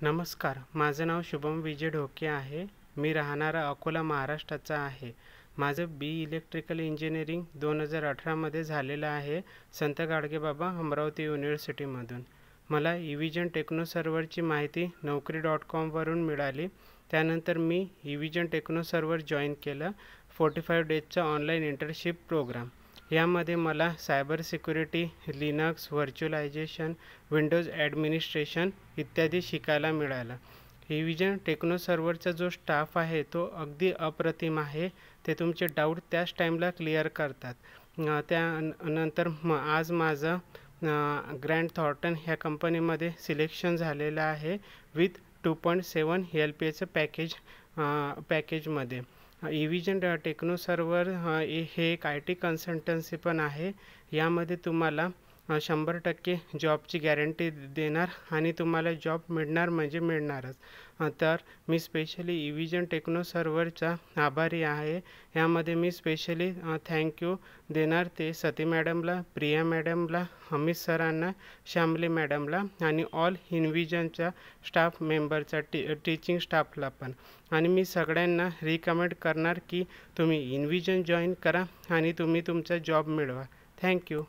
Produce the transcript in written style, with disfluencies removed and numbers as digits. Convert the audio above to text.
नमस्कार, माझं नाव शुभम विजय ढोके आहे. मी राहणारा अकोला महाराष्ट्राचा आहे. माझं बी इलेक्ट्रिकल इंजिनिअरिंग 2018मध्ये झालेलं आहे, संत गाडगेबाबा अमरावती युनिव्हर्सिटीमधून. मला इव्हिजन टेक्नो सर्व्हरची माहिती naukri.com वरून मिळाली. त्यानंतर मी इव्हिजन टेक्नो सर्व्हर जॉईन केलं. 45 डेजचा ऑनलाईन इंटर्नशिप प्रोग्राम. यामध्ये मला cyber security, Linux, virtualisation, Windows administration इत्यादी शिकायला मिळालं. इव्हिजन टेक्नो सर्व्हरचा जो स्टाफ आहे तो अगदी अप्रतिम आहे. ते तुमचे डाऊट त्याच टाईमला क्लिअर करतात. त्यानंतर आज माझं ग्रँड थॉर्टन ह्या कंपनीमध्ये सिलेक्शन झालेलं आहे विथ 2.7 LPAचं पॅकेजमध्ये. इव्हिजन टेक्नो सर्व्हर हे एक IT कन्सल्टन्सी पण आहे. यामध्ये तुम्हाला 100% जॉबची गॅरंटी देणार आणि तुम्हाला जॉब मिळणार म्हणजे मिळणारच. तर मी स्पेशली इव्हिजन टेक्नो सर्व्हरचा आभारी आहे. यामध्ये मी स्पेशली थँक्यू देणार ते सती मॅडमला, प्रिया मॅडमला, अमित सरांना, श्यामली मॅडमला आणि ऑल इन्व्हिजनच्या स्टाफ मेंबरचा टीचिंग स्टाफला पण. आणि मी सगळ्यांना रिकमेंड करणार की तुम्ही इन्व्हिजन जॉईन करा आणि तुम्ही तुमचा जॉब मिळवा. थँक्यू.